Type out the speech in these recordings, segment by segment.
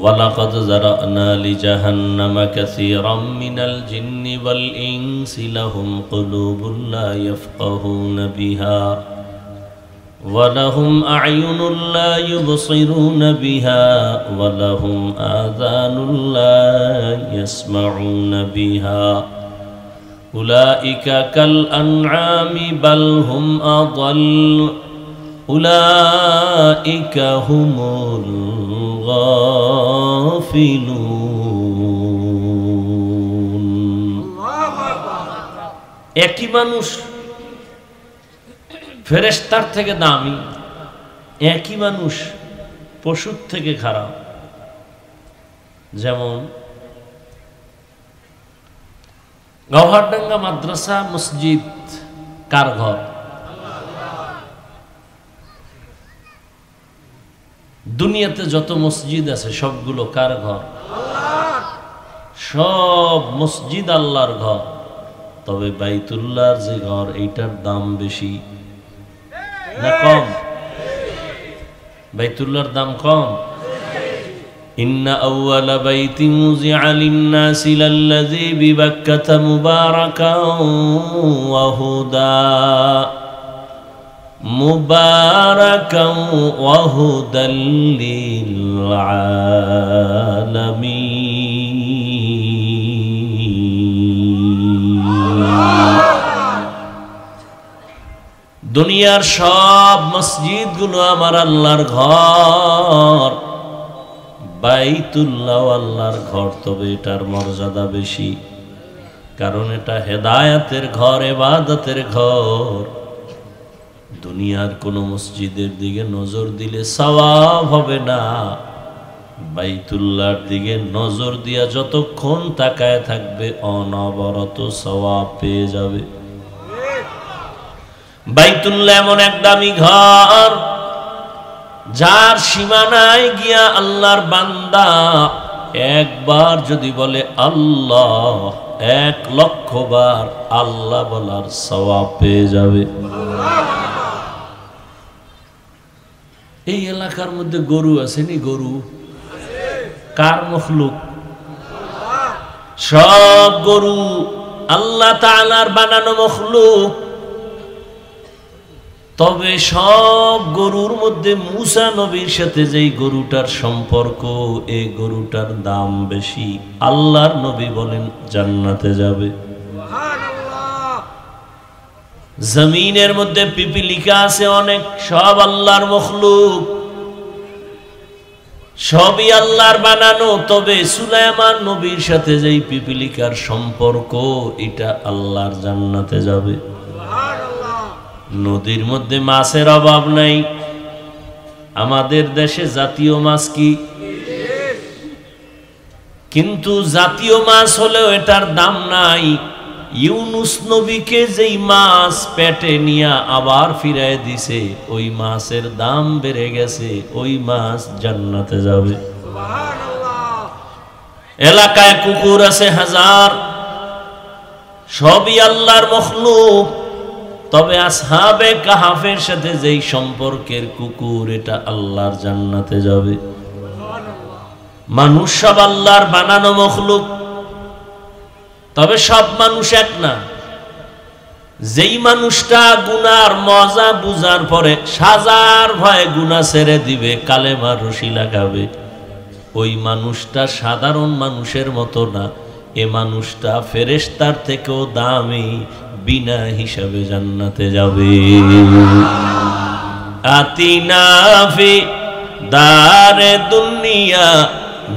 ولقد ذرأنا لجهنم كثيرا من الجن والإنس لهم قلوب لا يفقهون بها ولهم أعين لا يبصرون بها ولهم آذان لا يسمعون بها أولئك كالأنعام بل هم أضل أولئك هم الغافلون একই মানুষ ফেরেশতার থেকে দামি, একই মানুষ পশুর থেকে খারাপ। যেমন গওহারডাঙ্গা মাদ্রাসা মসজিদ কার ঘর? দুনিয়াতে যত মসজিদ আছে সবগুলো কার ঘর? সব মসজিদ আল্লাহর ঘর, তবে বাইতুল্লাহর যে ঘর এইটার দাম বেশি না কম? বাইতুল্লাহর দাম কম। ইন্না আউওয়ালা বাইতিন মুযিআ লিন-নাসি লাল্লাযী বিবাক্কাতা মুবারাকান ওয়া হুদা মুবারাকান ওয়া হুদাল লিল আলামিন। দুনিয়ার সব মসজিদগুলো আমার আল্লাহর ঘর, বাইতুল্লাহ আল্লাহর ঘর, তবে এটার মর্যাদা বেশি, কারণ এটা হেদায়েতের ঘর, ইবাদতের ঘর। দুনিয়ার কোন মসজিদের দিকে নজর দিলে সওয়াব হবে না, বাইতুল্লাহর দিকে নজর দিয়া যতক্ষণ তাকায় থাকবে অনবরত সওয়াব পেয়ে যাবে। বাইতুল্লাহ এমন এক দামি ঘর, যার সীমানায় গিয়া আল্লাহর বান্দা একবার যদি বলে আল্লাহ, 1,00,000 বার আল্লাহ বলার সওয়াব পেয়ে যাবে। এই এলাকার মধ্যে গরু আসেনি? গরু কার মখলুক? সব গরু আল্লাহ তাআলার বানানো মখলুক, তবে সব গরুর মধ্যে মুসা নবীর সাথে যেই গরুটার সম্পর্ক, এই গরুটার দাম বেশি। আল্লাহর নবী বলেন জান্নাতে যাবে। জমিনের মধ্যে পিপিলিকা আছে অনেক, সব আল্লাহর মখলুক, সবই আল্লাহর বানানো, তবে সুলাইমান নবীর সাথে যেই পিপিলিকার সম্পর্ক, এটা আল্লাহর জান্নাতে যাবে। নদীর মধ্যে মাছের অভাব নাই। আমাদের দেশে জাতীয় মাছ কি? কিন্তু জাতীয় মাছ হলেও এটার দাম নাই। ইউনুস নবীকে যেই মাছ পেটে নিয়ে আবার ফিরায় দিছে, ওই মাছের দাম বেড়ে গেছে, ওই মাছ জান্নাতে যাবে। এলাকায় কুকুর আছে হাজার, সবই আল্লাহর মখলুক, তবে আসহাবে কাহাফের সাথে যেই সম্পর্কের কুকুর, এটা আল্লাহর জান্নাতে যাবে। মানুষ সব আল্লাহর বানানো মখলুক, তবে সব মানুষ এক না। যেই মানুষটা গুনার মজা বুঝার পরে সাজার ভয়ে গুনাহ ছেড়ে দিবে, কালেমার রশি লাগাবে, ওই মানুষটা সাধারণ মানুষের মতো না, এ মানুষটা ফেরেশতার থেকেও দামি, বিনা হিসাবে জান্নাতে যাবে। আতিনা ফি দারে দুনিয়া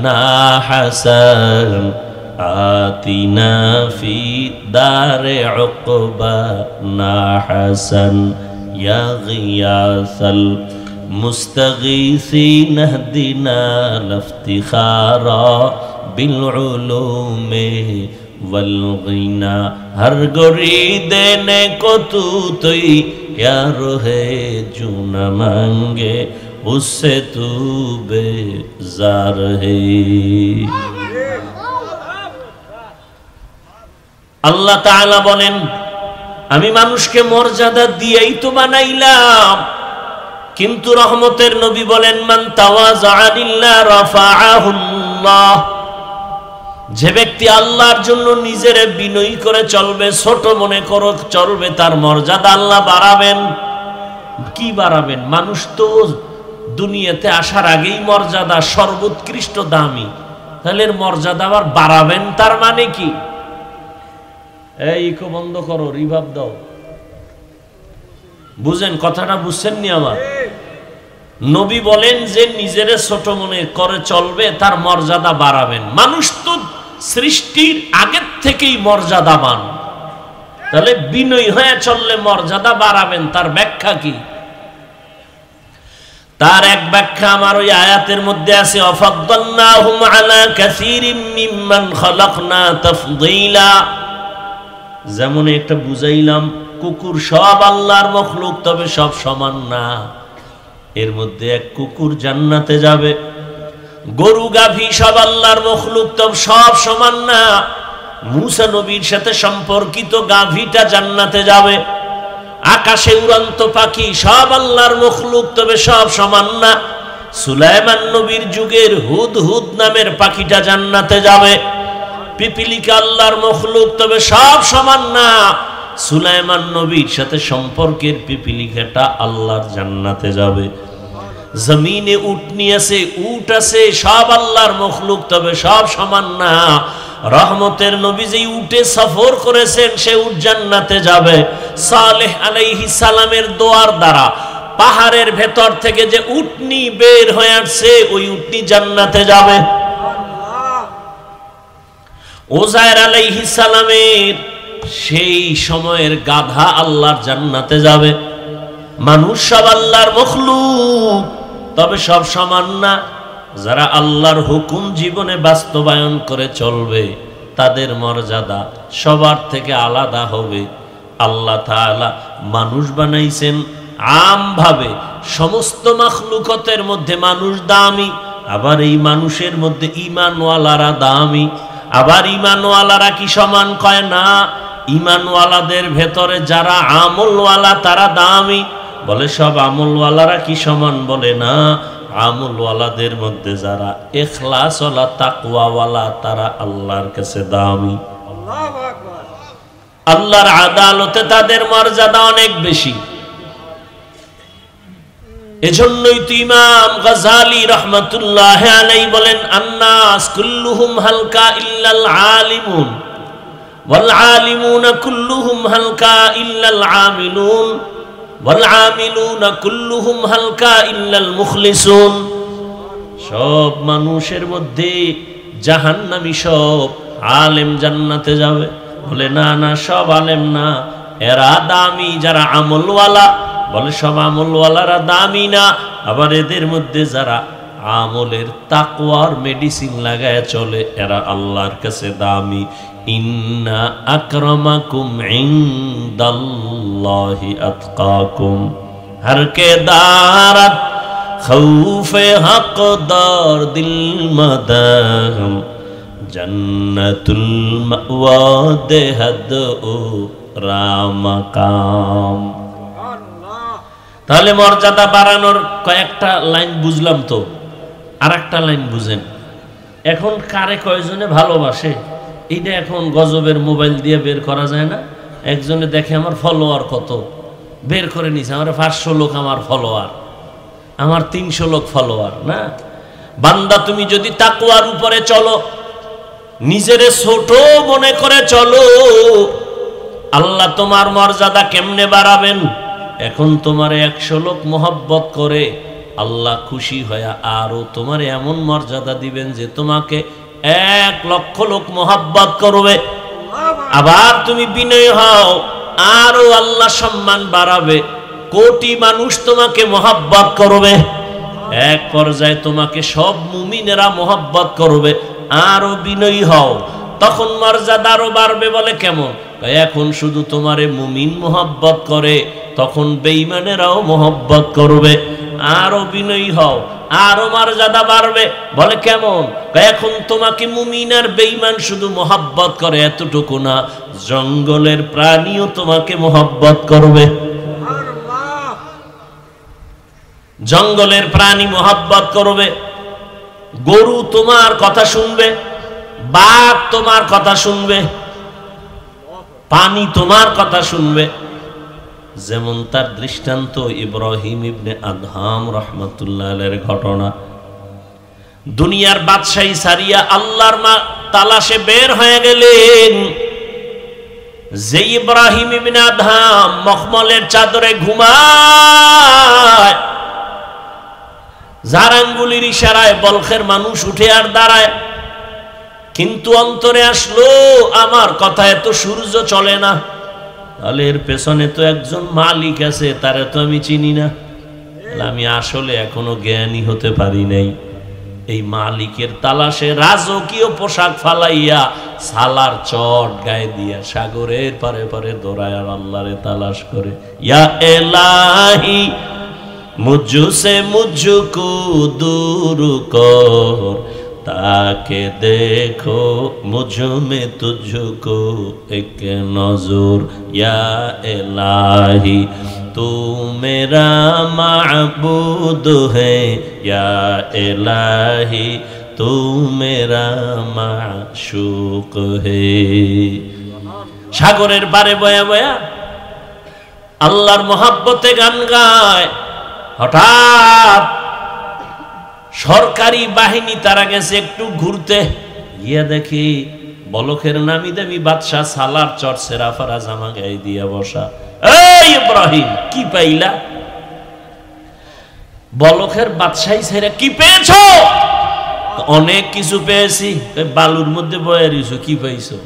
না হাসান, আতিনা ফি দারে উকবা না হাসান, ইয়া গিয়াসাল মুস্তাগীসিন ইহদিনা লিফতিখারা বিল উলুমে वल गिना हर गोरी देने को तू तैयार है, जो न मांगे उससे तू बेजार है। আল্লাহ তাআলা বলেন, আমি মানুষকে মর্যাদা দিয়েই তো বানাইলাম, কিন্তু রহমতের নবী বলেন, মান তাওয়াযা লিল্লাহ রাফাআহুল্লাহ। আল্লাহ, যে ব্যক্তি আল্লাহর জন্য নিজের বিনয়ী করে চলবে, ছোট মনে করে চলবে, তার মর্যাদা আল্লাহ বাড়াবেন। কি বাড়াবেন? মানুষ তো দুনিয়াতে আসার আগেই মর্যাদা সর্বোৎকৃষ্ট দামি, তাহলে এর মর্যাদা আবার বাড়াবেন, তার মানে কি? এই ইকো বন্ধ করো, রিভাব দাও। বুঝেন কথাটা? বুঝছেন নি আমার? নবী বলেন যে নিজের ছোট মনে করে চলবে, তার মর্যাদা বাড়াবেন। মানুষ তো সৃষ্টির আগের থেকেই মর্যাদাবান, তাহলে বিনয়ী হয়ে চললে মর্যাদা বাড়াবেন, তার ব্যাখ্যা কি? তার এক ব্যাখ্যা আমার ওই আয়াতের মধ্যে আছে, অফাদ্দালনাহুম আলা কাসীরিম মিম্মান খালাকনা তাফদীলা। যেমন একটা বুঝাইলাম, কুকুর সব আল্লাহর মখলুক, তবে সব সমান না। এর মধ্যে এক কুকুর জান্নাতে যাবে, গরু গাভী সব আল্লাহর মখলুক, তবে সব সমান না। মুসা নবীর সাথে সম্পর্কিত গাভীটা জান্নাতে যাবে। আকাশে উড়ন্ত পাখি সব আল্লাহর মখলুক, তবে সব সমান না। সুলাইমান নবীর যুগের হুদহুদ নামের পাখিটা জান্নাতে যাবে। পিপিলিকা আল্লাহর মখলুক, তবে সব সমান না। সুলাইমান নবীর সাথে সম্পর্কের পিপিলিকাটা আল্লাহর জান্নাতে যাবে। জমিনে উটনি আছে, উট আছে, সব আল্লাহর মখলুক, তবে সব সমান না। রহমতের নবী যে উটে সফর করেছেন, সে উট জান্নাতে যাবে। সালেহ আলাইহিস সালামের দোয়ার দ্বারা পাহাড়ের ভেতর থেকে যে উটনি বের হয়ে আসছে, ওই উটনি জান্নাতে যাবে। ওজায়ের আলাইহিস সালামের সেই সময়ের গাধা আল্লাহর জান্নাতে যাবে। মানুষ সব আল্লাহর মখলুক, তবে সব সমান না। যারা আল্লাহর হুকুম জীবনে বাস্তবায়ন করে চলবে, তাদের মর্যাদা সবার থেকে আলাদা হবে। আল্লাহ তাআলা মানুষ বানাইছেন আমভাবে, সমস্ত মাখলুকতের মধ্যে মানুষ দামি। আবার এই মানুষের মধ্যে ঈমানওয়ালারা দামি। আবার ঈমানওয়ালারা কি সমান? কয় না। ঈমানওয়ালাদের ভেতরে যারা আমলওয়ালা, তারা দামি। বলে সব আমলওয়ালারা কি সমান? বলে না। আমলওয়ালাদের মধ্যে যারা ইখলাসওয়ালা, তাকওয়াওয়ালা, তারা আল্লাহর কাছে দামি। আল্লাহর আদালতে তাদের মর্যাদা অনেক বেশি। এজন্যই তো ইমাম গাযালী রাহমাতুল্লাহ আলাইহি বলেন, আন্নাস কুল্লুহুম হালকা ইল্লাল আলিমুন ওয়াল আলিমুনা কুল্লুহুম হালকা ইল্লাল আমিলুন ওয়াল আমিলুনা কুল্লুহুম হালকা ইল্লাল মুখলিসুন। সব মানুষের মধ্যে জাহান্নামী, সব আলেম জান্নাতে যাবে। বলে না না, সব আলেম না, এরা দামি যারা আমলওয়ালা। বলে সব আমলওয়ালারা দামি না। আবার এদের মধ্যে যারা আমলের তাকওয়ার মেডিসিন লাগায় চলে, এরা আল্লাহর কাছে দামি। ইন্না আকরামাকুম ইনদাল্লাহি আতকাকুম। হর কে দারাত খৌফে হকদার দিল মদহম, জান্নাতুল মাওয়া দেহদ ও রামাকাম। তাহলে মর্যাদা বাড়ানোর কয়েকটা লাইন বুঝলাম, তো আর একটা লাইন বুঝেন। এখন কারে কয়জনে ভালোবাসে, এইটা এখন গজবের মোবাইল দিয়ে বের করা যায় না। একজনে দেখে আমার ফলোয়ার কত, বের করে নিছে, আমার 500 লোক আমার ফলোয়ার, আমার 300 লোক ফলোয়ার। না বান্দা, তুমি যদি তাকওয়ার উপরে চলো, নিজের ছোট মনে করে চলো, আল্লাহ তোমার মর্যাদা কেমনে বাড়াবেন? এখন তোমার 100 লোক মোহাব্বত করে, আল্লাহ খুশি হয়ে আরো তোমার এমন মর্যাদা দিবেন যে তোমাকে 1 লক্ষ লোক মোহাব্বত করবে। আবার তুমি বিনয় হও, আরো আল্লাহ সম্মান বাড়াবে, কোটি মানুষ তোমাকে মোহাব্বত করবে। এক পর্যায়ে তোমাকে সব মুমিনেরা মোহাব্বত করবে। আরো বিনয়ী হও, তখন মর্যাদা আরো বাড়বে। বলে কেমন? এখন শুধু তোমারে মুমিন মোহাব্বত করে, তখন বেঈমানেরাও মোহাব্বত করবে। আরো বিনয়ী হও, আরো মর্যাদা বাড়বে। বলে কেমন? এখন তোমাকে মুমিন আর বেঈমান শুধু মোহাব্বত করে, এতটুকু না, জঙ্গলের প্রাণীও তোমাকে মোহাব্বত করবে। জঙ্গলের প্রাণী মোহাব্বত করবে। গরু তোমার কথা শুনবে, বাঘ তোমার কথা শুনবে, পানি তোমার কথা শুনবে। যেমন তার দৃষ্টান্ত ইব্রাহিম ইবনে আদহাম রাহমাতুল্লাহ আলাইহির ঘটনা। দুনিয়ার বাদশাহী সারিয়া আল্লাহর তালাশে বের হয়ে গেলেন। যে ইব্রাহিম ইবনে আদহাম মখমলের চাদরে ঘুমায়, যার আঙ্গুলির ইশারায় বলখের মানুষ উঠে আর দাঁড়ায়, কিন্তু অন্তরে আসলো আমার কথায় তো সূর্য চলে না, তাহলে এর পেছনে তো একজন মালিক আছে, তারে তো আমি চিনি না, আমি আসলে এখনো জ্ঞানী হতে পারি নাই। এই মালিকের তালাশে রাজকীয় পোশাক ফালাইয়া সালার চট গায়ে দিয়া সাগরের পারে পারে দৌড়ায় আর আল্লাহরে তালাশ করে। ইয়া এলাহি মুঝসে মুঝকো দূর কর, তাকে দেখো মুঝ মে তুঝকো এক নজর। ইয়া এলাহি तू मेरा माबूद है, या इलाही तू मेरा माशूक है। সাগরের পারে বয়া বয়া আল্লাহর মহব্বতে গান গায়। হঠাৎ সরকারি বাহিনী তারা গেছে একটু ঘুরতে, গিয়া দেখি বলখের নামি দামি বাদশাহ সালার চট সেরাফারা জামা গায়ে দিয়া বসা। এই ইব্রাহিম কি পাইলা? বলখের বাদশাহী ছেড়ে কি পেয়েছো? অনেক কিছু পেয়েছি। বালুর মধ্যে বয়ে রইছো, কি পাইছো?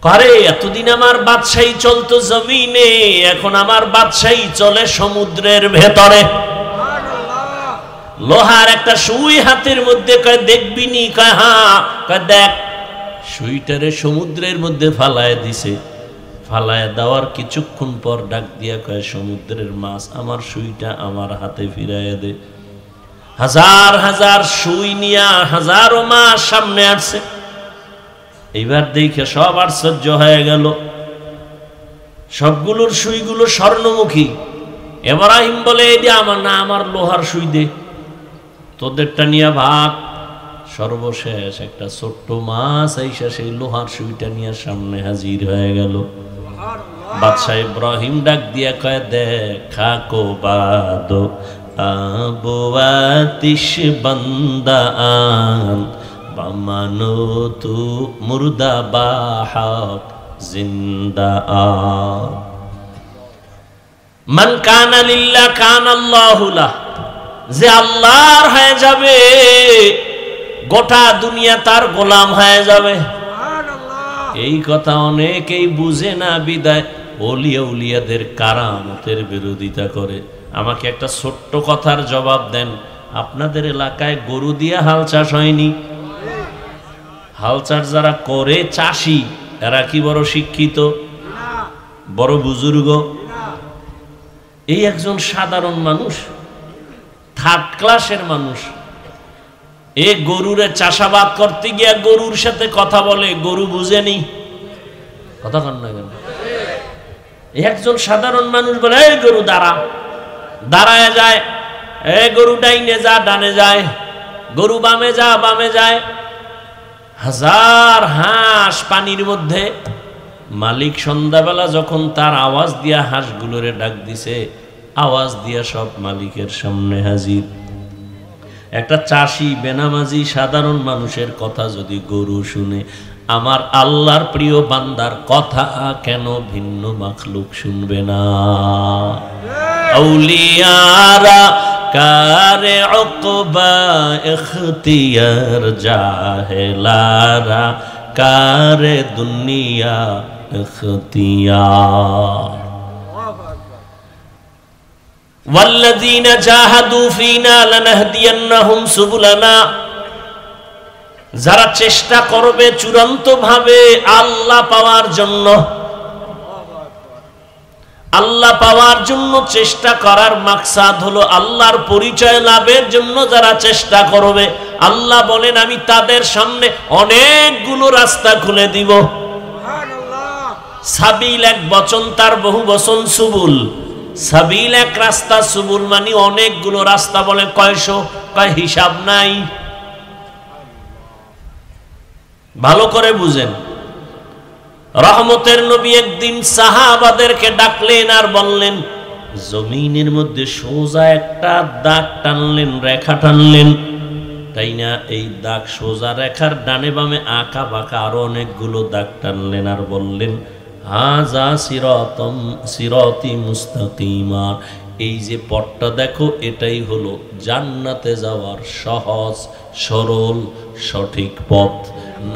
করে এতদিন আমার বাদশাহী চলতো জমিনে, এখন আমার বাদশাহী চলে সমুদ্রের ভেতরে। লোহার একটা সুই হাতের মধ্যে, কয় দেখবি নি? কয় হ্যাঁ। কয় দেখ। সুইটারে সমুদ্রের মধ্যে ফালায় দিছে। ফালায় দেওয়ার কিছুক্ষণ পর ডাক দিয়া কয়, সমুদ্রের মাছ আমার সুইটা আমার হাতে ফিরাইয়া দে। হাজার হাজার সুই নিয়া হাজারো মাছ সামনে আসছে। এইবার দেখে সব আশ্চর্য হয়ে গেল, সবগুলোর সুইগুলো স্বর্ণমুখী। ইব্রাহিম বলে, এই দে আমার না, আমার লোহার সুই দে, তোদেরটা নিয়ে ভাগ। সর্বশেষ একটা ছোট্ট মাছ আইসা সেই লোহার সুইটা নিয়ে সামনে হাজির হয়ে গেল। বাদশাহ ইব্রাহিম ডাক দিয়া কয়, দেখা কো বাদো আবওয়াতিশ বান্দা আন, বামানো তু মুর্দা বাহাক জিন্দা আন। মান কানা লিল্লাহ কানা আল্লাহু লাহ। যে আল্লাহর হয়ে যাবে, গোটা দুনিয়া তার গোলাম হয়ে যাবে। এই কথা অনেকেই বুঝে না, বিদায় ওলিয়া উলিয়াদের কারামতের বিরোধিতা করে। আমাকে একটা ছোট্ট কথার জবাব দেন, আপনাদের এলাকায় গরু দিয়ে হাল চাষ হয়নি? হাল চাষ যারা করে চাষি, এরা কি বড় শিক্ষিত, বড় বুজুর্গ? এই একজন সাধারণ মানুষ, থার্ড ক্লাসের মানুষ, এ গরুরে চাষাবাদ করতে গিয়া গরুর সাথে কথা বলে, গরু বুঝেনি। কথা কন না কেন? একজন সাধারণ মানুষ বলে, এই গরু দাঁড়া, দাঁড়ায় যায়। এ গরু ডাইনে যা, ডানে যায়। গরু বামে যা, বামে যায়। হাজার হাঁস পানির মধ্যে। মালিক সন্ধ্যাবেলা যখন তার আওয়াজ দিয়া হাঁসগুলোরে ডাক দিছে, আওয়াজ দিয়া সব মালিকের সামনে হাজির। একটা চাষি বেনামাজি সাধারণ মানুষের কথা যদি গরু শুনে, আমার আল্লাহর প্রিয় বান্দার কথা কেন ভিন্ন মাখলুক শুনবে না? আউলিয়ারা কারে উকবা ইখতিয়ার, জাহেলারা কারে দুনিয়া ইখতিয়ার। ওয়াল্লাযীনা জাহাদু ফীনা লানাহদিয়ান্নাহুম সুবুলানা। যারা চেষ্টা করবে চূড়ান্ত ভাবে আল্লাহ পাওয়ার জন্য, আল্লাহ পাওয়ার জন্য চেষ্টা করার মাকসাদ হলো আল্লাহর পরিচয় লাভের জন্য যারা চেষ্টা করবে, আল্লাহ বলেন আমি তাদের সামনে অনেকগুলো রাস্তা খুলে দিব। সাবিল এক বচন, তার বহু বচন সুবুল। সাবিল এক রাস্তা, সুবুল মানে অনেকগুলো রাস্তা। বলে কয়শো? কয় হিসাব নাই। ভালো করে বুঝেন। রহমতের নবী একদিন সাহাবাদেরকে ডাকলেন আর বললেন, জমিনের মধ্যে সোজা একটা দাগ টানলেন, রেখা টানলেন, তাই না? এই দাগ সোজা রেখার ডানে বামে আঁকা বাঁকা আরো অনেকগুলো দাগ টানলেন আর বললেন, হাজা সিরাতাম সিরাতি মুস্তাকিমা, এই যে পথটা দেখো এটাই হলো জান্নাতে যাওয়ার সহজ সরল সঠিক পথ।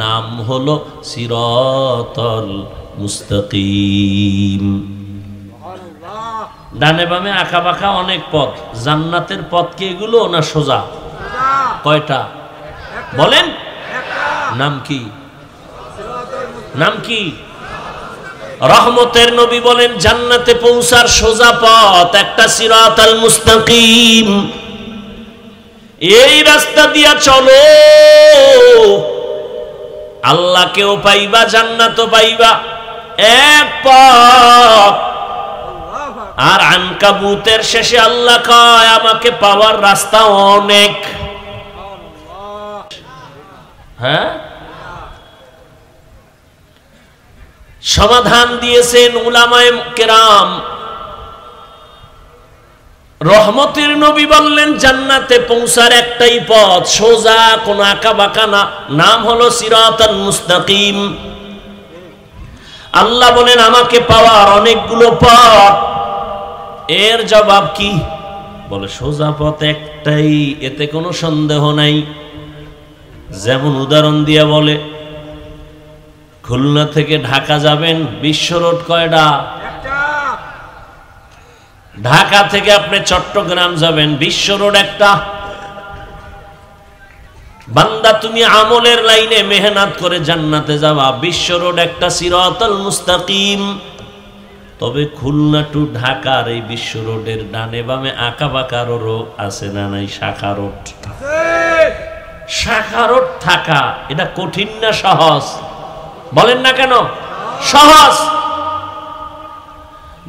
নাম হলো সিরাতাল মুস্তাকিম। ডানে বামে আঁকা বাঁকা অনেক পথ, জান্নাতের পথ কি এগুলো না সোজা? কয়টা বলেন? নাম কি? নাম কি? রহমতের নবী বলেন, জান্নাতে পৌঁছার সোজা পথ একটা সিরাতাল মুস্তাকিম। এই রাস্তা দিয়া চলো, আল্লাহকেও পাইবা, জান্নাতও পাইবা, এক পথ। আর আনকাবুতের শেষে আল্লাহ কয়, আমাকে পাওয়ার রাস্তা অনেক। হ্যাঁ, সমাধান দিয়েছেন উলামায়ে কেরাম। রহমতের নবী বললেন, জান্নাতে পৌঁছার একটাই পথ, সোজা, কোনো আঁকা বাঁকা না, নাম হলো সিরাতাল মুস্তাকিম। আল্লাহ বলেন, আমাকে পাওয়ার অনেকগুলো পথ। এর জবাব কি? বলে, সোজা পথ একটাই, এতে কোনো সন্দেহ নাই। যেমন উদাহরণ দিয়ে বলে, খুলনা থেকে ঢাকা যাবেন, বিশ্ব রোড কয়টা? ঢাকা থেকে আপনি চট্টগ্রাম যাবেন, বিশ্ব রোড একটা। বান্দা, তুমি আমলের লাইনে মেহনত করে জান্নাতে যাবা, বিশ্ব রোড একটা, সিরাতাল মুস্তাকিম। তবে খুলনা টু ঢাকার এই বিশ্ব রোডের ডানে বামে আঁকা বাঁকা রোড আছে না নাই? শাখা রোড। শাখা রোড থাকা এটা কঠিন না সহজ? বলেন না কেন? সহজ।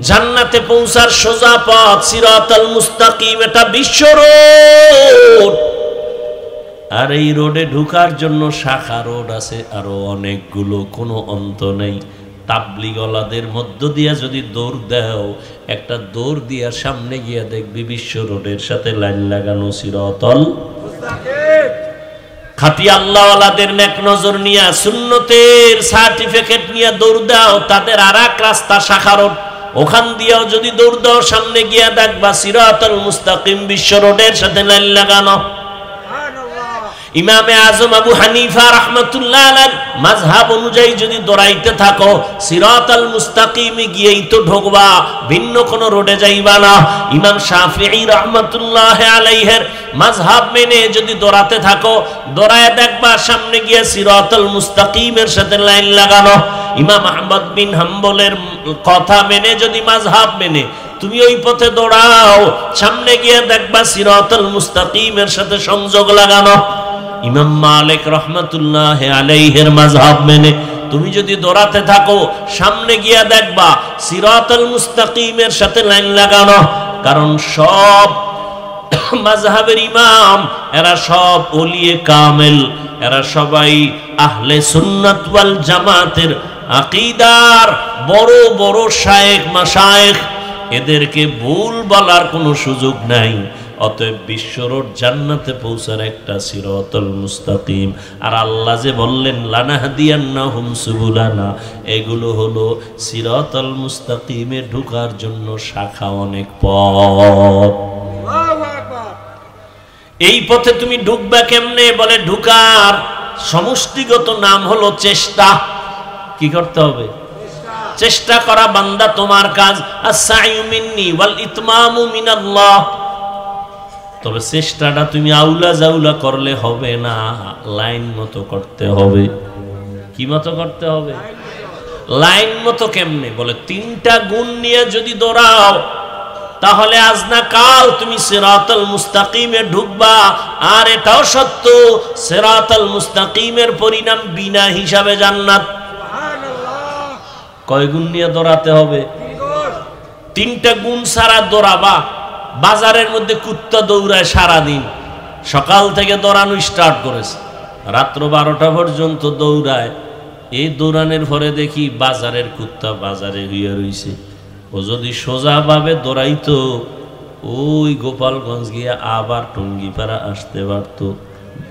জান্নাতে পৌঁছার সোজা পথ সিরাতাল মুস্তাকিম, এটা বিশ্ব রোড। আর এই রোডে ঢোকার জন্য শাখা রোড আছে আরো অনেকগুলো, কোনো অন্ত নেই। তাবলিগওয়ালাদের মধ্য দিয়া যদি দৌড় দাও, একটা দৌড় দিয়া সামনে গিয়া দেখবি বিশ্ব রোডের সাথে লাইন লাগানো সিরাতাল মুস্তাকিম। খাঁটি আল্লাহওয়ালাদের নেক নজর নিয়া, সুন্নতের সার্টিফিকেট নিয়ে দৌড় দাও, তাদের আর এক রাস্তা শাখা রোড, ওখান দিয়েও যদি দৌড় দাও সামনে গিয়া দেখবা সিরাতাল মুস্তাকিম বিশ্ব রোডের সাথে লাইন লাগানো। ইমামে আজম আবু হানিফা রাহমাতুল্লাহ আলাইহি মাযহাব অনুযায়ী যদি দৌড়াইতে থাকো, সিরাতাল মুস্তাকিমে গিয়েই তো ঢোকবা, ভিন্ন কোনো রোডে যাইবা না। ইমাম শাফিঈ রাহমাতুল্লাহ আলাইহির মাযহাব মেনে যদি দৌড়াতে থাকো, দৌড়ায় দেখবা সামনে গিয়ে সিরাতাল মুস্তাকিমের সাথে লাইন লাগানো। ইমাম আহমদ বিন হাম্বলের কথা মেনে যদি, মাযহাব মেনে তুমি ওই পথে দৌড়াও, সামনে গিয়ে দেখবা সিরাতাল মুস্তাকিমের সাথে সংযোগ লাগানো। ইমাম মালিক রাহমাতুল্লাহ আলাইহির মাযহাব মেনে তুমি যদি দৌড়াতে থাকো, সামনে গিয়া দেখবা সিরাতাল মুস্তাকিমের সাথে লাইন লাগানো। কারণ সব মাযহাবের ইমাম এরা সব ওলিয়ে কামেল, এরা সবাই আহলে সুন্নাত ওয়াল জামাতের আকীদার বড় বড় শায়েখ মাশায়েখ, এদেরকে ভুল বলার কোনো সুযোগ নাই। অতএব বিশ্ব রোড জান্নাতে পৌঁছার একটা সিরাতাল মুস্তাকিম। আর আল্লাহ যে বললেন লানাহদিয়ান্নাহুম সুবুলানা, এগুলো হলো সিরাতাল মুস্তাকিমে ঢোকার জন্য শাখা অনেক পথ। এই পথে তুমি ঢুকবা কেমনে? বলে, ঢুকার সমষ্টিগত নাম হলো চেষ্টা। কি করতে হবে? চেষ্টা করা। বান্দা, তোমার কাজ। আস-সাইয়ু মিন্নি ওয়াল ইতমামু মিনাল্লাহ। তবে চেষ্টাটা তুমি আউলা জাউলা করলে হবে না, লাইন মতো করতে হবে। কি মতো করতে হবে? লাইন মতো। কেমনে? বলে, তিনটা গুণ নিয়ে যদি দৌড়াও, তাহলে আজ না কাল তুমি সিরাতাল মুস্তাকিমে ঢুকবা। আর এটাও সত্য, সিরাতাল মুস্তাকিমের পরিণাম বিনা হিসাবে জান্নাত। কয় গুণ নিয়ে দৌড়াতে হবে? তিনটা গুণ ছাড়া দৌড়াবা, বাজারের মধ্যে কুত্তা দৌড়ায় সারাদিন, সকাল থেকে দৌড়ানো স্টার্ট করেছে, রাত্র 12টা পর্যন্ত দৌড়ায়। এই দৌড়ানোর পরে দেখি বাজারের কুত্তা বাজারে হইয়া রইছে। ও যদি সোজাভাবে দৌড়াইতো ওই গোপালগঞ্জ গিয়া আবার টঙ্গিপাড়া আসতে পারত।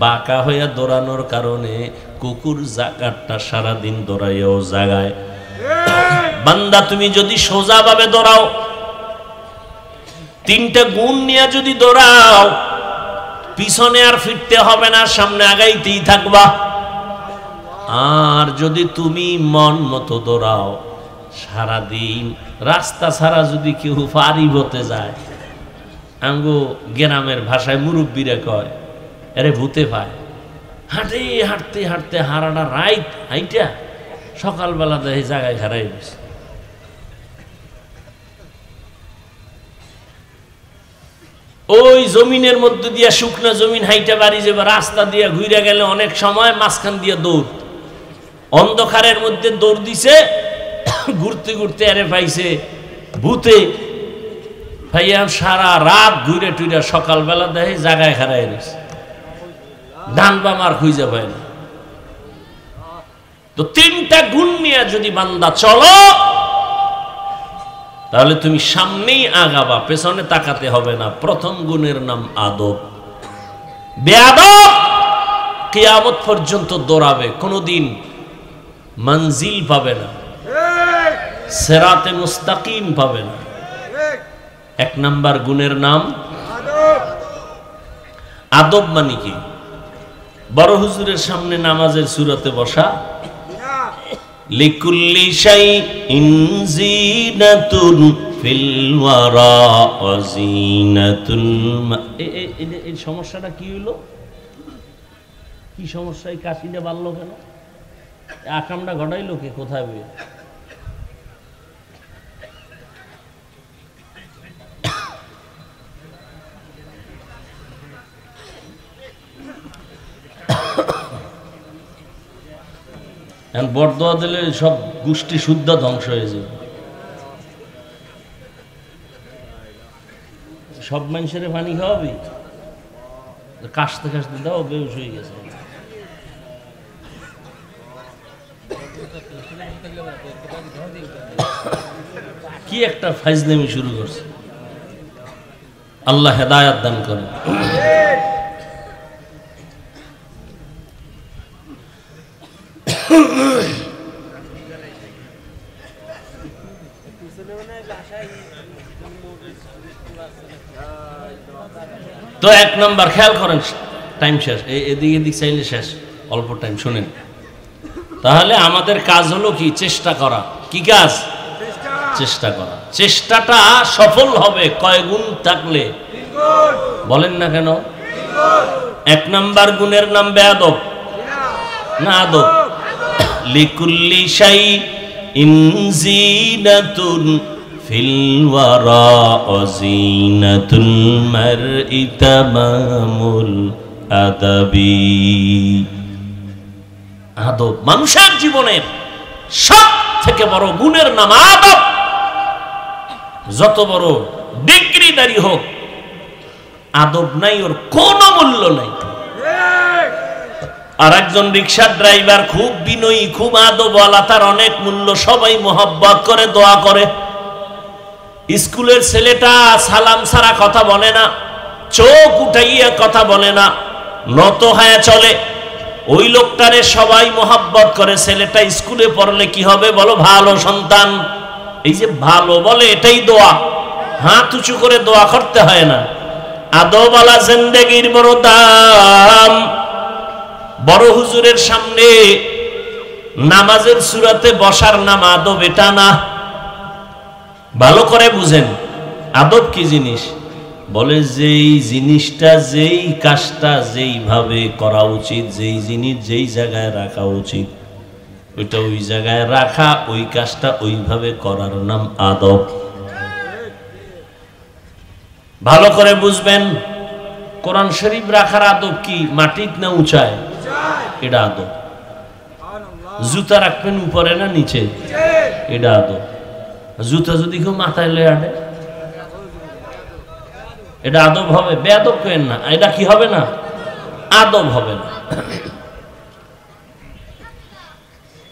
বাঁকা হইয়া দৌড়ানোর কারণে কুকুর জাকাতটা সারাদিন দৌড়াইয়াও জাগায়। বান্দা তুমি যদি সোজাভাবে দৌড়াও, তিনটা গুণ নিয়ে যদি দৌড়াও, পিছনে আর ফিরতে হবে না, সামনে আগাইতেই থাকবা। আর যদি তুমি মন মতো দৌড়াও, সারাদিন রাস্তা ছাড়া যদি কেউ পারি হতে যায়, আঙ্গো গ্রামের ভাষায় মুরব্বীরা কয় আরে ভূতে পায়। হাঁটে হাঁটতে হাঁটতে হারাটা রাইট হাইটা সকালবেলা দেখে জায়গায় হারাই গেছে। ওই জমিনের মধ্যে দিয়া শুকনা জমিন হাইটা বাড়ি যাবে, রাস্তা দিয়া ঘুরে গেলে অনেক সময় মাঝখান দিয়ে দৌড়, অন্ধকারের মধ্যে দৌড় দিছে, ঘুরতে ঘুরতে আরে পাইছে ভূতে। ভাইয়া সারা রাত ঘুরে টুইরা সকালবেলা দেখে জায়গায় হারাই গেছে, ডান বাম আর খুঁজে পায় না। তো তিনটা গুণ নিয়ে যদি বান্দা চলো, তাহলে তুমি সামনেই আগাবা, পেছনে তাকাতে হবে না। প্রথম গুণের নাম আদব। বেয়াদব কিয়ামত পর্যন্ত দৌড়াবে, কোনোদিন মঞ্জিল পাবে না, সিরাতে মুস্তাকিম পাবে না। এক নাম্বার গুণের নাম আদব। মানে কি? বড় হুজুরের সামনে নামাজের সূরাতে বসা, লিকুল্লি শাইইন জিনাতুন ফিল ওয়ারা ওয়া জিনাতুল এই সমস্যাটা কি হলো? কি সমস্যা? এই কাশিটা বাড়লো কেন? আকামটা ঘটাইলো কে? কোথায় বই? বরদোয়া দিলে সব গোষ্ঠী শুদ্ধ ধ্বংস হয়ে যাবে। সব মানুষের পানি খাওয়াবি? কাশতে কাশতে দাও, বেহুশ হয়ে গেছে। কি একটা ফাইজলামি শুরু করছে। আল্লাহ হেদায়াত দান করেন। তো এক নম্বর খেয়াল করেন, টাইম শেষ, এদিক এদিক চাইলে শেষ, অল্প টাইম শুনেন। তাহলে আমাদের কাজ হলো কি? চেষ্টা করা। কি কাজ? চেষ্টা করা। চেষ্টাটা সফল হবে কয় গুণ থাকলে? বলেন না কেন? এক নাম্বার গুণের নাম বেয়াদব না আদব। লিকুল্লি শাইইন জিনাতুন ফিল ওয়ারা ওয়া জিনাতুল মারই তামামুল আদাবি। আদব মানুষের জীবনের সব থেকে বড় গুণের নাম আদব। যত বড় ডিগ্রিদারি হোক, আদব নাই ওর কোনো মূল্য নাই। আর একজন রিক্সার ড্রাইভার খুব বিনয়ী, খুব আদবওয়ালা, তার অনেক মূল্য, সবাই মোহাব্বত করে, দোয়া করে। স্কুলের ছেলেটা সালাম ছাড়া কথা বলে না, চোখ উঠাইয়া কথা বলে না, নত হয়ে চলে। ওই লোকটারে সবাই মোহাব্বত করে। ছেলেটা স্কুলে পড়লে কি হবে বলো? ভালো সন্তান। এই যে ভালো বলে, এটাই দোয়া। হাত উঁচু করে দোয়া করতে হয় না। আদবওয়ালা জিন্দেগির বড় দাম। বড় হুজুরের সামনে নামাজের সূরাতে বসার নাম আদব, এটা না। ভালো করে বুঝেন আদব কি জিনিস। বলে যেই জিনিসটা, যেই কাজটা যেইভাবে করা উচিত, যেই জিনিস যেই জায়গায় রাখা উচিত, ওইটা ওই জায়গায় রাখা, ওই কাজটা ওইভাবে করার নাম আদব। ভালো করে বুঝবেন। কোরআন শরীফ রাখার আদব কি? মাটিত না উঁচায়? এটা আদব। জুতা রাখবেন উপরে না নিচে? এটা আদব। জুতা যদি কেউ মাথায় লয়ে আনে এটা আদব হবে? বেয়াদব কেন না, এটা কি হবে না? আদব হবে না।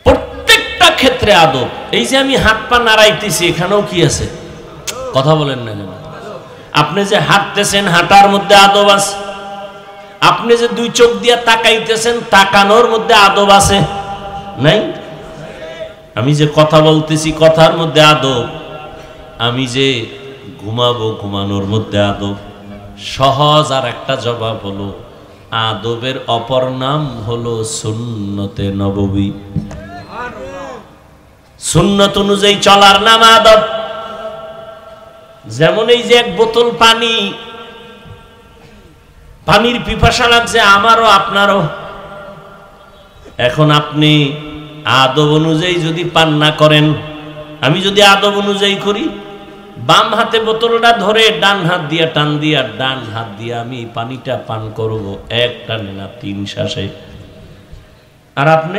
প্রত্যেকটা ক্ষেত্রে আদব। এই যে আমি হাত পা নাড়াইতেছি, এখানেও কি আছে? কথা বলেন না কেন? আপনি যে হাঁটতেছেন, হাঁটার মধ্যে আদব আছে। আপনি যে দুই চোখ দিয়ে তাকাইতেছেন, তাকানোর মধ্যে আদব আছে নাই? আমি যে কথা বলতেছি, কথার মধ্যে আদব। আমি যে ঘুমাবো, ঘুমানোর মধ্যে আদব। সহজ আর একটা জবাব হলো, আদবের অপর নাম হলো সুন্নতে নববী। সুন্নত অনুযায়ী চলার নাম আদব। যেমন এই যে এক বোতল পানি, পানির পিপাসা লাগছে আমারও আপনারও। এখন আপনি আদব অনুযায়ী যদি পান না করেন, আমি যদি আদব অনুযায়ী করি, বাম হাতে বোতলটা ধরে ডান হাত দিয়া টান দিয়া, ডান হাত দিয়া আমি পানিটা পান করব, এক টানে না 3 শ্বাসে। আর আপনি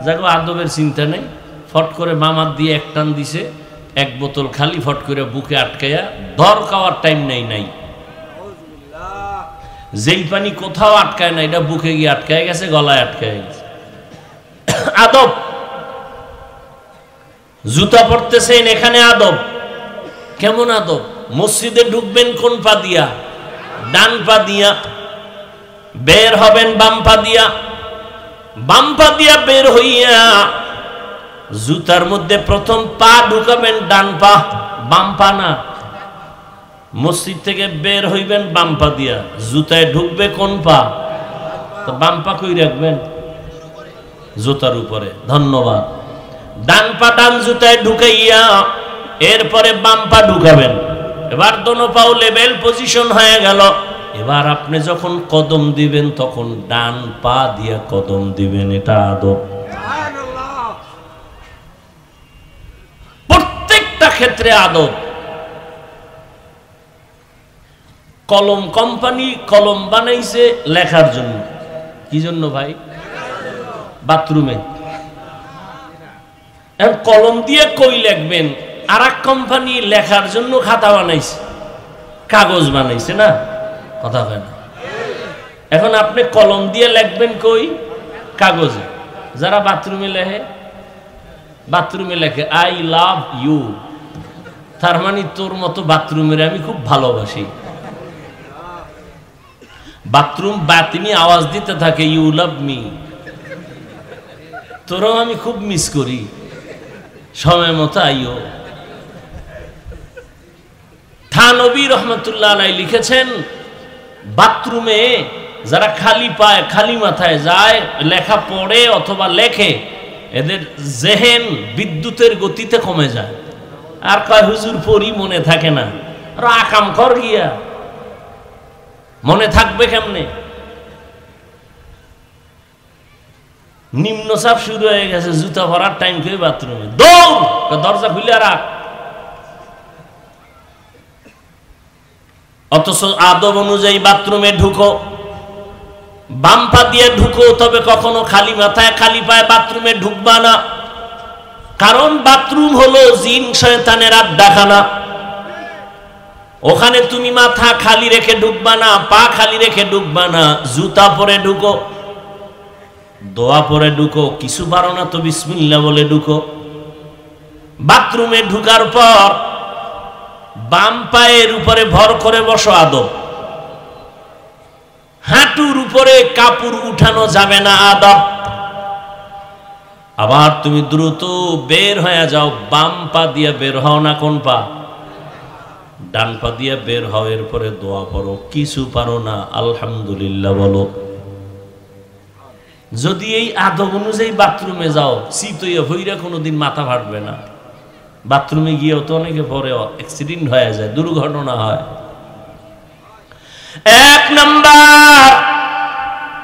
যাগো আদবের চিন্তা নেই, ফট করে বাম হাত দিয়ে এক টান দিছে, এক বোতল খালি ফট করে বুকে আটকাইয়া, দর খাওয়ার টাইম নাই। যেই পানি কোথাও আটকায় না, এটা বুকে গিয়ে আটকায় গেছে, গলায় আটকায় গেছে। আদব। জুতা পরতেছেন, এখানে আদব। কেমন আদব? মসজিদে ঢুকবেন কোন পা দিয়া? ডান পা দিয়া। বের হবেন বাম পা দিয়া। বাম পা দিয়া বের হইয়া জুতার মধ্যে প্রথম পা ঢুকাবেন ডান পা, বাম পা না। মসজিদ থেকে বের হইবেন বাম পা দিয়া, জুতায় ঢুকবে কোন পা? তো বাম পা কই রাখবেন? জুতার উপরে। ধন্যবাদ। ডান পা ডান জুতায় ঢুকাইয়া এরপরে বাম পা ঢুকাবেন। এবার দোনো পাও লেভেল পজিশন হয়ে গেল। এবার আপনি যখন কদম দিবেন, তখন ডান পা দিয়ে কদম দিবেন। এটা আদব। প্রত্যেকটা ক্ষেত্রে আদব। কলম কোম্পানি কলম বানাইছে লেখার জন্য। কি জন্য ভাই? বাথরুমে। কলম দিয়ে কই লিখবেন? আর এক কোম্পানি লেখার জন্য খাতা বানাইছে, কাগজ বানাইছে না? কথা হয় না? এখন আপনি কলম দিয়ে লিখবেন কই? কাগজে। যারা বাথরুমে লেখে, বাথরুমে লেখে আই লাভ ইউ, তার মানে তোর মতো বাথরুমের আমি খুব ভালোবাসি। বাথরুম বাতিনি আওয়াজ দিতে থাকে, ইউ লাভ মি, তোরও আমি খুব মিস করি, সময় মতো আইও। থানবী রহমতুল্লাহ আলাইহি লিখেছেন, বাথরুমে যারা খালি পায়, খালি মাথায় যায়, লেখা পড়ে অথবা লেখে, এদের জেহেন বিদ্যুতের গতিতে কমে যায়। আর কয় হুজুর পড়ি, মনে থাকে না। আর আকাম কর গিয়া, মনে থাকবে কেমনে? নিম্নচাপ শুরু হয়ে গেছে, জুতা ভরার টাইম করে বাথরুমে দৌড়, দরজা খুলে রাখ। অথচ আদব অনুযায়ী বাথরুমে ঢুকো, বাম পা দিয়ে ঢুকো, তবে কখনো খালি মাথায় খালি পায়ে বাথরুমে ঢুকবা না। কারণ বাথরুম হলো জিন শয়তানের আড্ডাখানা। ওখানে তুমি মাথা খালি রেখে ঢুকবা না, পা খালি রেখে ঢুকবা না। জুতা পরে ঢুকো, দোয়া পরে ঢুকো, কিছু পারো না তো বিসমিল্লাহ বলে ঢুকো। বাথরুমে ঢুকার পর বাম পায়ের উপরে ভর করে বসো, আদব। হাঁটুর উপরে কাপড় উঠানো যাবে না, আদব। আবার তুমি দ্রুত বের হয়ে যাও, বাম পা দিয়ে বের হও না কোন পা? ডান পা দিয়ে বের হও। এরপরে দোয়া পড়ো, কিছু পারো না আলহামদুলিল্লাহ বলো। যদি এই আদব অনুযায়ী বাথরুমে যাও, চিতইয়া হইরা কোনোদিন মাথা ফাটবে না। বাথরুমে গিয়েও তো অনেকে পরে অ্যাক্সিডেন্ট হয়ে যায়, দুর্ঘটনা হয়। 1 নাম্বার,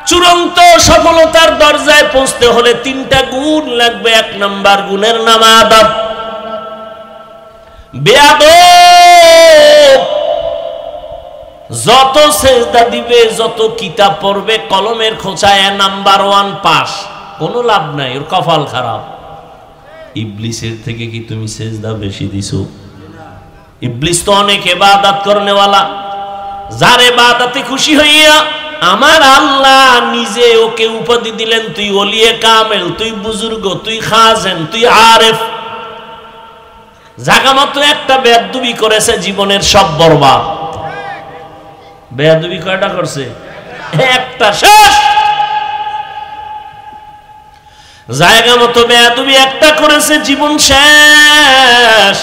চূড়ান্ত সফলতার দরজায় পৌঁছতে হলে 3টা গুণ লাগবে। 1 নাম্বার গুণের নাম আদব। বেয়াদব যত সেজদা দিবে, যত কিতাব পড়বে, কলমের খোঁচায় নাম্বার 1 পাস, কোনো লাভ নাই, ওর কপাল খারাপ। ইবলিসের থেকে কি তুমি সেজদা বেশি দিছো? ইবলিস তো অনেক ইবাদত করনেওয়ালা, যার ইবাদতে খুশি হইয়া আমার আল্লাহ নিজে ওকে উপাধি দিলেন, তুই ওলিয়ে কামেল, তুই বুজুর্গ, তুই খাজেন, তুই আরেফ। জাগা মাত্র একটা বেয়াদবি করেছে, জীবনের সব বরবাদ। বেয়াদবি কয়টা করছে? একটা, শেষ। জায়গা মতো বেয়াদবি একটা করেছে, জীবন শেষ।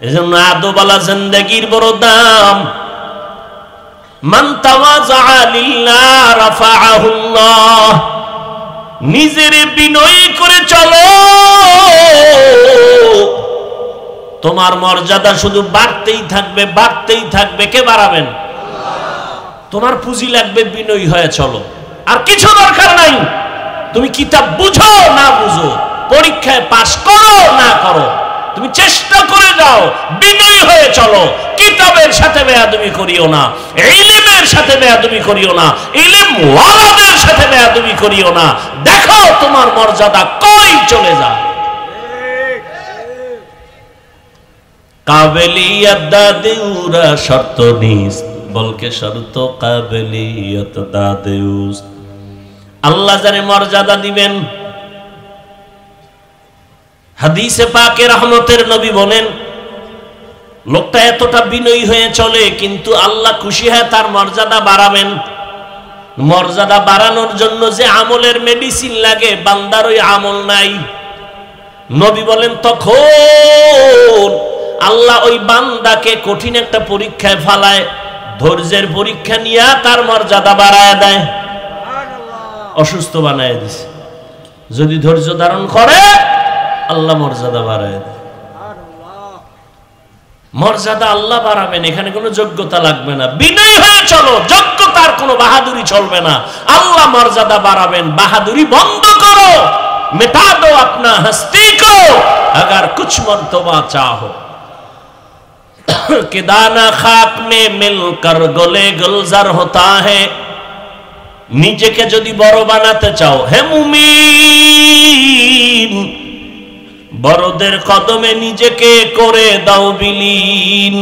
এজন্য আদবালা জিন্দেগির বড় দাম। মান তাওয়াযা লিল্লাহ রাফাআহুল্লাহ। নিজের বিনয়ী করে চলো, তোমার মর্যাদা শুধু বাড়তেই থাকবে, বাড়তেই থাকবে। কে বাড়াবেন? তোমার পুঁজি লাগবে, বিনয়ী হয়ে চলো, আর কিছু দরকার নাই। তুমি কিতাব বুঝো না বুঝো, পরীক্ষায় পাশ করো না করো, তুমি চেষ্টা করে যাও, বিনয়ী হয়ে চলো। কিতাবের সাথে বেয়াদবি করিও না, ইলমের সাথে বেয়াদবি করিও না, ইলম ওয়ালাদের সাথে বেয়াদবি করিও না। দেখো তোমার মর্যাদা কই চলে যায়। কাবেলিয়ত দাদেউরা শর্ত নিস, বলকে শর্ত কাবেলিয়ত দাদেউস। আল্লাহ যারে মর্যাদা দিবেন, হাদিসে পাকে রহমতের নবী বলেন, লোকটা এতটা বিনয়ী হয়ে চলে, কিন্তু আল্লাহ খুশি হয় তার মর্যাদা বাড়াবেন। মর্যাদা বাড়ানোর জন্য যে আমলের মেডিসিন লাগে, বান্দার ওই আমল নাই। নবী বলেন, তখন আল্লাহ ওই বান্দাকে কঠিন একটা পরীক্ষায় ফালায়, ধৈর্যের পরীক্ষা নিয়ে তার মর্যাদা বাড়ায় দেয়, অসুস্থ বানায় দিছে। যদি ধৈর্য ধারণ করে, আল্লাহ মর্যাদা বাড়ায় দেয়। মর্যাদা আল্লাহ বাড়াবেন, এখানে কোনো যোগ্যতা লাগবে না। বিনয় হয়ে চলো, যোগ্যতার কোনো বাহাদুরি চলবে না। আল্লাহ মর্যাদা বাড়াবেন, বাহাদুরি বন্ধ করো। मिटा दो अपना हस्ती को अगर कुछ मर्तबा चाहो कि दाना खाक में मिलकर गले गुलजार होता है। নিজেকে যদি বড় বানাতে চাও হে মুমিন, বড়দের কদমে নিজেকে করে দাও বিলীন।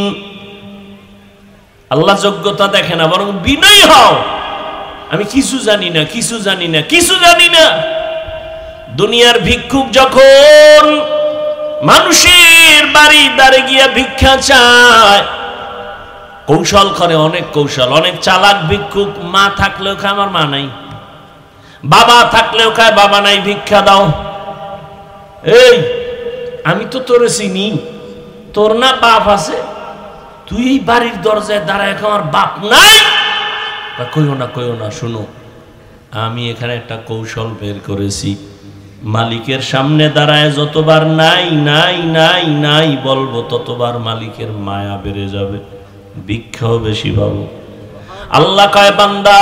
আল্লাহ যোগ্যতা দেখে না, বরং বিনয়ী হও। আমি কিছু জানি না, কিছু জানি না, কিছু জানি না। দুনিয়ার ভিক্ষুক যখন মানুষের বাড়ি দ্বারে গিয়া ভিক্ষা চায়, কৌশল করে, অনেক কৌশল। অনেক চালাক ভিক্ষুক, মা থাকলেও খায় আমার মা নাই, বাবা থাকলেও খায় বাবা নাই, ভিক্ষা দাও। এই আমি তো তোরে চিনি, তোর না বাপ আছে, তুই এই বাড়ির দরজায় দাঁড়ায় আমার বাপ নাই। কইও না, কইও না, শুনো, আমি এখানে একটা কৌশল বের করেছি। মালিকের সামনে দাঁড়ায় যতবার নাই নাই নাই নাই বলবো, ততবার মালিকের মায়া বেড়ে যাবে, ভিক্ষাও বেশি পাবো। আল্লাহ কয়, বান্দা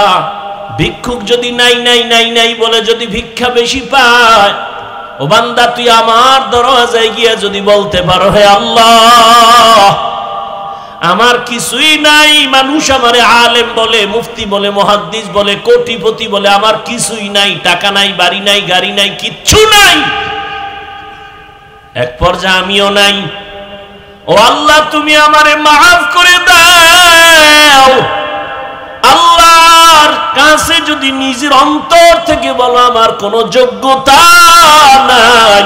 ভিক্ষুক যদি নাই নাই নাই নাই বলে যদি ভিক্ষা বেশি পায়, ও বান্দা তুই আমার দরজায় গিয়ে যদি বলতে পারো, হে আল্লাহ আমার কিছুই নাই, মানুষ আমারে আলেম বলে, মুফতি বলে, মুহাদ্দিস বলে, কোটিপতি বলে, আমার কিছুই নাই, টাকা নাই, বাড়ি নাই, গাড়ি নাই, কিচ্ছু নাই, এক পর্যায়ে আমিও নাই। ও আল্লাহ তুমি আমারে মাফ করে দাও। আল্লাহর কাছে যদি নিজের অন্তর থেকে বলো আমার কোনো যোগ্যতা নাই,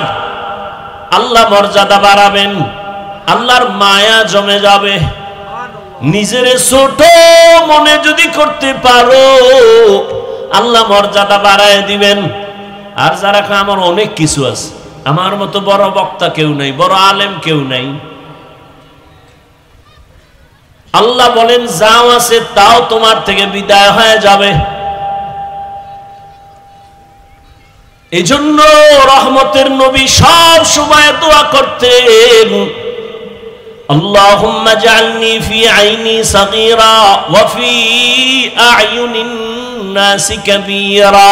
আল্লাহ মর্যাদা বাড়াবেন, আল্লাহর মায়া জমে যাবে। নিজের ছোট মনে যদি করতে পারো, আল্লাহ মর্যাদা বাড়ায় দিবেন। আর যারা আমার অনেক কিছু আছে, আমার মতো বড় বক্তা কেউ নাই, বড় আলেম কেউ নাই, আল্লাহ বলেন যাও আছে তাও তোমার থেকে বিদায় হয়ে যাবে। এই জন্য রহমতের নবী সব সময় দোয়া করতেন, আল্লাহুম্মা জাআলনি ফি আইনি সাগীরা ওয়া ফি আ'য়ুনিন নাসি কাবীরা।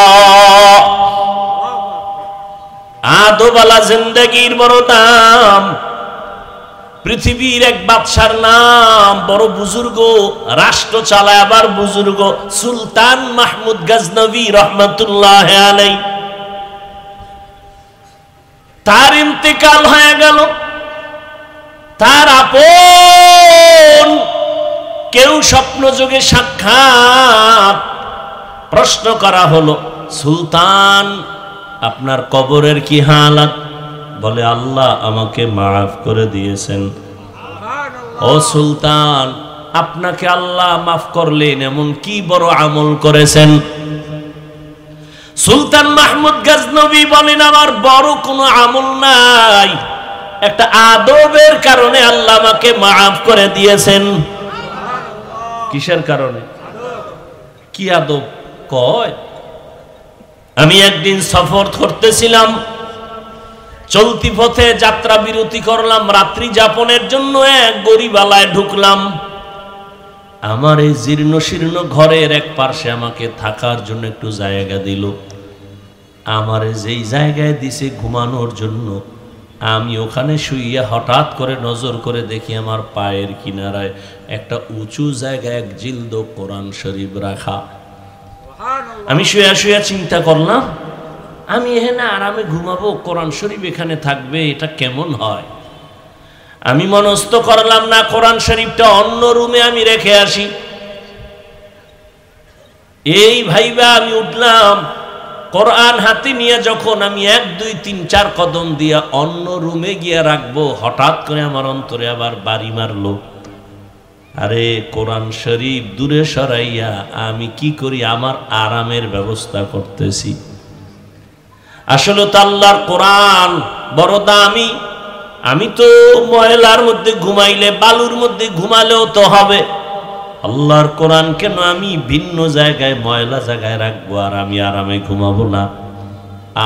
আদবালা জিন্দেগির বড় দাম। পৃথিবীর এক বাদশার নাম, বড় বুজুর্গ, রাষ্ট্র চালায় আবার বুজুর্গ, সুলতান মাহমুদ গজনবী রহমতুল্লাহ আলাইহি। তার ইন্তেকাল হয়ে গেল। তার আপন কেউ স্বপ্নযোগে সাক্ষাৎ, প্রশ্ন করা হলো, সুলতান আপনার কবরের কি হালাত? বলে আল্লাহ আমাকে মাফ করে দিয়েছেন। ও সুলতান, আপনাকে আল্লাহ মাফ করলেন, এমন কি বড় আমল করেছেন? সুলতান মাহমুদ গজনবী বলেন, আমার বড় কোনো আমল নাই, একটা আদবের কারণে আল্লাহ আমাকে মাফ করে দিয়েছেন। কিসের কারণে? কি আদব? কয় আমি একদিন সফর করতেছিলাম, চলতি পথে যাত্রা বিরতি করলাম, রাত্রি যাপনের জন্য এক গরিবালায় ঢুকলাম। আমার এই জীর্ণ শীর্ণ ঘরের এক পাশে আমাকে থাকার জন্য একটু জায়গা দিল। আমার যেই জায়গায় দিছে ঘুমানোর জন্য, আমি ওখানে শুইয়া হঠাৎ করে নজর করে দেখি আমার পায়ের কিনারায় একটা উঁচু জায়গায় এক জিলদ কোরআন শরীফ রাখা। আমি শুয়ে শুয়ে চিন্তা করলাম, আমি এখানে আরামে ঘুমাবো, কোরআন শরীফ এখানে থাকবে, এটা কেমন হয়? আমি মনস্থ করলাম না, কোরআন শরীফটা অন্য রুমে আমি রেখে আসি। এই ভাইবা আমি উঠলাম, কোরআন হাতে নিয়ে যখন আমি 1 2 3 4 কদম দিয়া অন্য রুমে গিয়ে রাখবো, হঠাৎ করে আমার অন্তরে আবার বাড়ি মারলো। আরে কোরআন শরীফ দূরে সরাইয়া আমি কি করি, আমার আরামের ব্যবস্থা করতেছি। আসলে তো আল্লাহর কোরআন বড় দামি। আমি তো ময়লার মধ্যে ঘুমাইলে, বালুর মধ্যে ঘুমালেও তো হবে, আল্লাহর কোরআন কেন আমি ভিন্ন জায়গায় ময়লা জায়গায় রাখবো আর আমি আরামে ঘুমাবো না?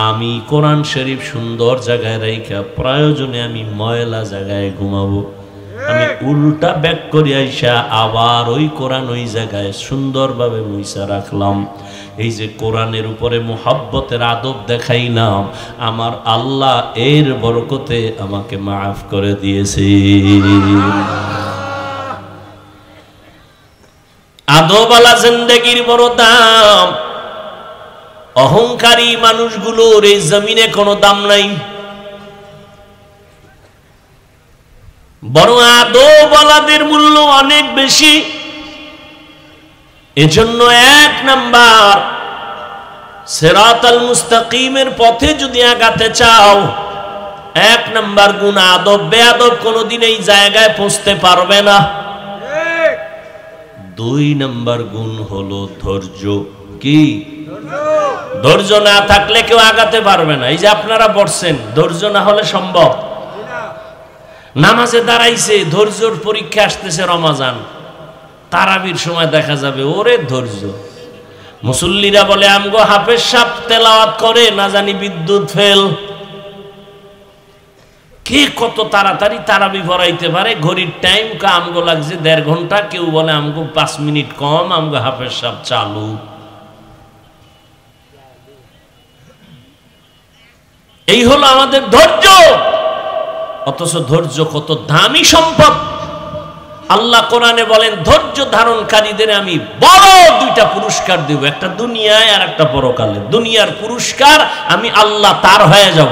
আমি কোরআন শরীফ সুন্দর জায়গায় রাখা, প্রয়োজনে আমি ময়লা জায়গায় ঘুমাবো। আমি উল্টা ব্যাক করে আইসা আবার ওই কোরআন ওই জায়গায় সুন্দরভাবে মুইসা রাখলাম। এই যে কোরআনের উপরে মুহাব্বতের আদব দেখাইলাম, আমার আল্লাহ এর বরকতে আমাকে মাফ করে দিয়েছে। আদবওয়ালা জিন্দেগির বড় দাম। অহংকারী মানুষগুলোর এই জমিনে কোনো দাম নাই। বড় আদবওয়ালাদের মূল্য অনেক বেশি। এজন্য 1 নাম্বার, সিরাতাল মুস্তাকিমের পথে যদি আগাতে চাও, 1 নাম্বার গুণ আদব। বেয়াদব কোনোদিন এই জায়গায় পৌঁছতে পারবে না। 2 নাম্বার গুণ হলো ধৈর্য। কি? ধৈর্য না থাকলে কেউ আগাতে পারবে না। এই যে আপনারা বসছেন, ধৈর্য না হলে সম্ভব? নামাজে দাঁড়াইছে, ধৈর্যর পরীক্ষা আসতেছে, রমাজান তারাবির সময় দেখা যাবে ওরে ধৈর্য। মুসল্লিরা বলে আমগো হাফেজ সাহেব তেলাওয়াত করে, না জানি বিদ্যুৎ ফেল। কে কত তাড়াতাড়ি তারাবি পড়াইতে পারে? ঘড়ির টাইম আমগো লাগছে 1.5 ঘন্টা, কেউ বলে আমগো 5 মিনিট কম, আমগো হাফেজ সাহেব চালু। এই হলো আমাদের ধৈর্য। অথচ ধৈর্য কত দামি সম্পদ। আল্লাহ কোরআনে বলেন, ধৈর্য ধারণকারীদের আমি বড় 2টা পুরস্কার দেব, একটা দুনিয়ায় আর একটা পরকালে। দুনিয়ার পুরস্কার আমি আল্লাহ তার হয়ে যাব।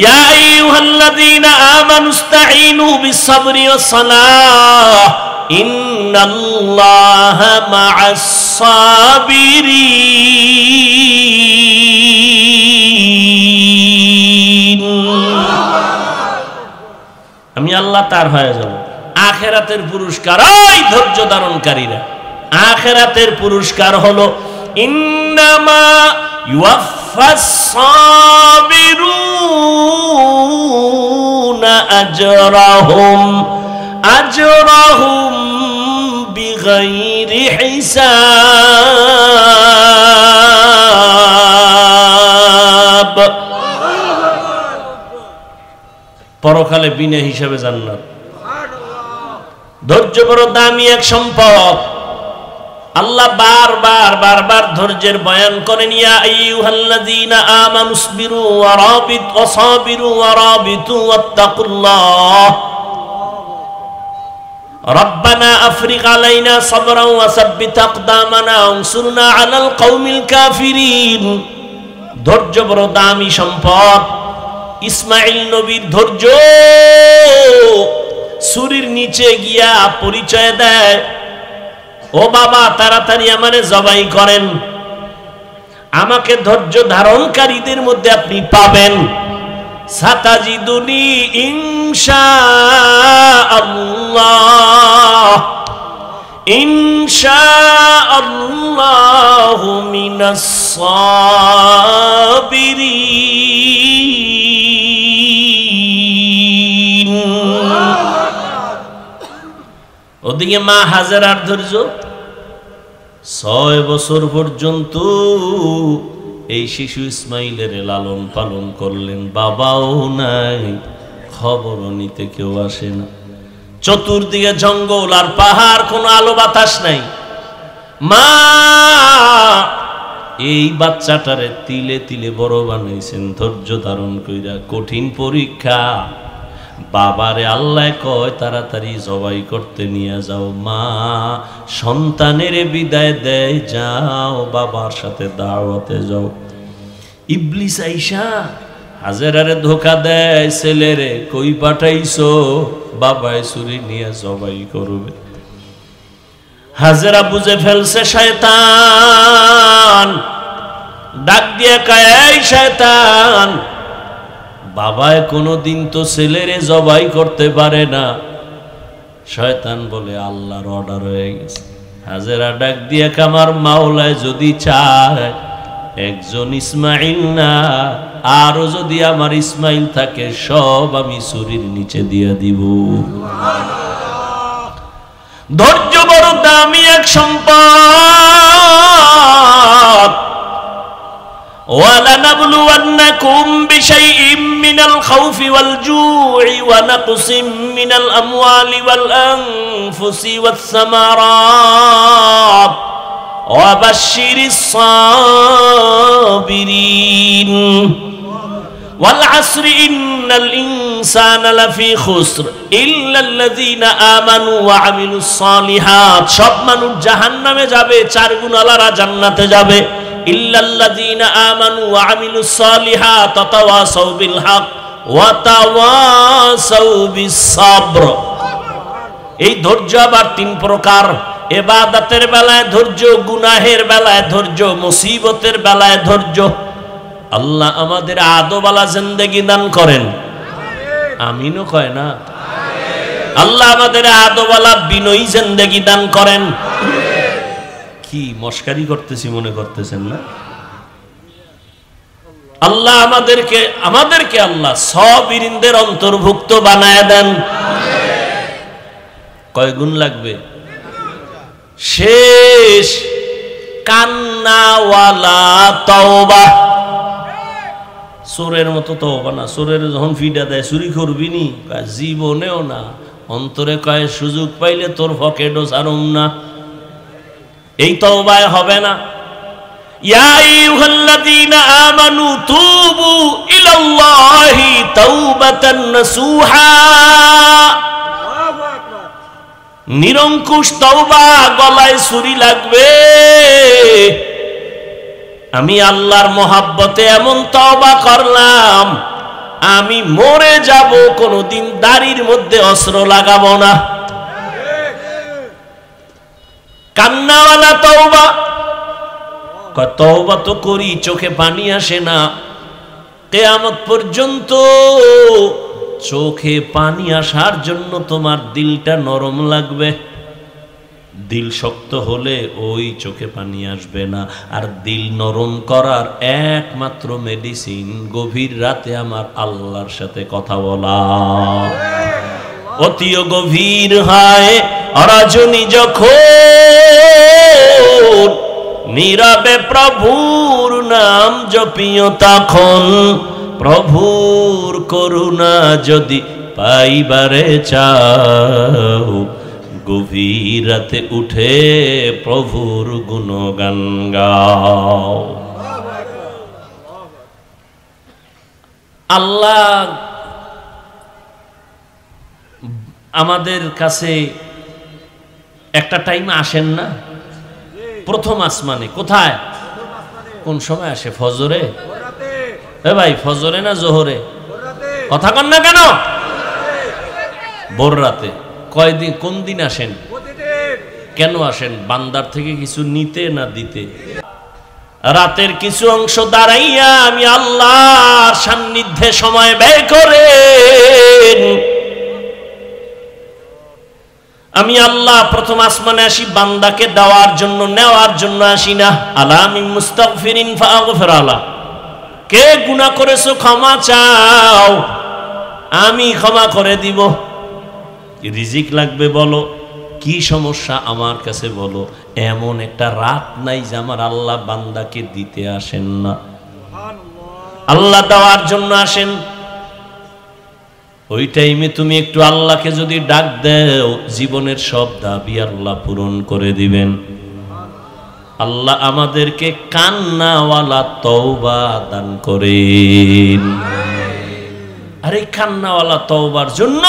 ইয়া আইয়ুহাল্লাযীনা আমানুস্তাঈনু বিস-সাবরি ওয়াস-সালাহ ইন্নাল্লাহা মা'আস-সাবিরিন। আমি আল্লাহ তার হয়ে যাব। আখিরাতের পুরস্কার ওই ধৈর্য ধারণকারীরা। আখিরাতের পুরস্কার হলো ইন্নামা ইউওয়াফাস-সাবিরুনা আজরাহুম বিগাইরি হিসাব। পরকালে বিনা হিসাবে জান্নাত। ধৈর্য বড় দামি এক সম্পদ। আল্লাহ বারবার ধৈর্যের বয়ান করেন, ইয়া আইয়ুহাল্লাযীনা আমানুসবিরু ওয়া সাবিরু ওয়া রাবিতু ওয়াত্তাকুল্লাহ রব্বানা আফরিগ আলাইনা সাবরান ওয়া সাব্বিত আকদামানা ওয়ানসুরনা আলাল কওমিল কাফিরিন। ধৈর্য বড় দামি সম্পদ। ইসমাইল নবীর ধৈর্য ছুরির নিচে গিয়া পরিচয় দেয়, ও বাবা তাড়াতাড়ি আমারে জবাই করেন, আমাকে ধৈর্য ধারণকারীদের মধ্যে আপনি পাবেন। সাতাজিদুনি ইনশাআল্লাহ ইনশাআল্লাহু মিনাস সাবিরিন। ওদিকে মা হাজেরার ধৈর্য 6 বছর পর্যন্ত এই শিশু ইসমাইলের লালন পালন করলেন, বাবাও নাই, খবরও নিতে কেউ আসে না। চতুর্দিকে জঙ্গল আর পাহাড়, কোনো আলো বাতাস নাই। মা এই বাচ্চাটারে তিলে তিলে বড় বানাইছেন ধৈর্য ধারণ কইরা। কঠিন পরীক্ষা, বাবারে আল্লাহ কয় তাড়াতাড়ি জবাই করতে নিয়ে যাও। মা সন্তানের বিদায় দেয়, যাও বাবার সাথে দাওয়াতে যাও। ইবলিস আইসা হাজেরারে ধোকা দেয়, ছেলেরে কই পাঠাইছো, বাবায় ছুরি নিয়ে জবাই করবে। হাজেরা বুঝে ফেলছে শয়তান, ডাক দিয়ে কয়, এই শয়তান, বাবায় কোনোদিন তো ছেলেরে জবাই করতে পারে না। শয়তান বলে আল্লাহর অর্ডার হয়ে গেছে। হাজেরা ডাক দিয়ে আমার মাওলায় যদি চায় একজন ইসমাইল না, আরো যদি আমার ইসমাইল থাকে সব আমি ছুরির নিচে দিয়ে দিব। ধৈর্য বড় দামি এক সম্পদ। وَلَنَبْلُوَنَّكُمْ بِشَيْءٍ مِّنَ الْخَوْفِ وَالْجُوعِ وَنَقْصٍ مِّنَ الْأَمْوَالِ وَالْأَنفُسِ وَالثَّمَرَاتِ وَبَشِّرِ الصَّابِرِينَ وَالْعَصْرِ إِنَّ الْإِنسَانَ لَفِي خُسْرٍ إِلَّا الَّذِينَ آمَنُوا وَعَمِلُوا الصَّالِحَاتِ। সব মানুষ জাহান্নামে যাবে, 4 গুণওয়ালারা জান্নাতে যাবে। ইল্লাল্লাযীনা আমানু ওয়া আমিলুস সালিহাত ওয়া তাওয়াসাউ বিল হক ওয়া তাওয়াসাউ বিস সাবর। এই ধৈর্য আবার 3 প্রকার। ইবাদতের বেলায় ধৈর্য, গুনাহের বেলায় ধৈর্য, মুসিবতের বেলায় ধৈর্য। আল্লাহ আমাদের আদোবালা জিন্দেগি দান করেন, আমিনও কয় না। আল্লাহ আমাদের আদোবালা বিনয়ী জিন্দেগি দান করেন। কি মস্কারি করতেছি মনে করতেছেন না? আল্লাহ আমাদেরকে আল্লাহ সাবিরিনদের অন্তর্ভুক্ত বানায় দেন। কয় গুণ লাগবে? শেষ কান্নাওয়ালা তওবা। চোরের মতো তওবা না। চোরের যখন ফিডা দেয় চুরি করবি নি, জীবনেও না। অন্তরে কয় সুযোগ পাইলে তোর পকেটও ছাড়ুম না। এই তওবায় হবে না। ইয়া আইয়ুহাল্লাযীনা আমানু তুবু ইলাল্লাহি তাওবাতান নাসুহা। নিরঙ্কুশ তওবা, গলায় ছুরি লাগবে। আমি আল্লাহর মহাব্বতে এমন তওবা করলাম, আমি মরে যাব, কোনোদিন দাড়ির মধ্যে অস্ত্র লাগাবো না। কান্নাওয়ালা তওবা। তওবা তো করি, চোখে পানি আসে না। কিয়ামত পর্যন্ত চোখে পানি আসার জন্য তোমার দিলটা নরম লাগবে। দিল শক্ত হলে ওই চোখে পানি আসবে না। আর দিল নরম করার একমাত্র মেডিসিন গভীর রাতে আমার আল্লাহর সাথে কথা বলা। অতি গভীর হয় রজনী যখন, নীরবে প্রভুর নাম জপিও তখন। প্রভুর করুণা যদি পাইবারে চাও, গভীর রাতে উঠে প্রভুর গুণগান গাও। আল্লাহ আমাদের কাছে একটা টাইম আসেন না? প্রথম আসমানে। কোথায়? কোন সময় আসে? ফজরে? এ ভাই ফজরে না জোহরে? কথা কন না কেন? ভোর রাতে। কয়দিন, কোন দিন আসেন? কেন আসেন? বান্দার থেকে কিছু নিতে না দিতে? রাতের কিছু অংশ দাঁড়াইয়া আমি আল্লাহর সান্নিধ্যে সময় ব্যয় করে আমি আল্লাহ প্রথম আসমানে আসি বান্দাকে দেওয়ার জন্য, নেওয়ার জন্য আসি না। আলামি মুস্তাগফিরিন ফাগফির আলা, কে গুনাহ করেছো ক্ষমা চাও, আমি ক্ষমা করে দিব। রিজিক লাগবে বলো, কি সমস্যা আমার কাছে বলো। এমন একটা রাত নাই যে আমার আল্লাহ বান্দাকে দিতে আসেন না, আল্লাহ দেওয়ার জন্য আসেন। ওই টাইমে তুমি একটু আল্লাহকে যদি ডাক দাও, জীবনের সব দাবি আল্লাহ পূরণ করে দিবেন। আল্লাহ আমাদেরকে কান্নাওয়ালা তওবা দান করেন। আর এই কান্নাওয়ালা তওবার জন্য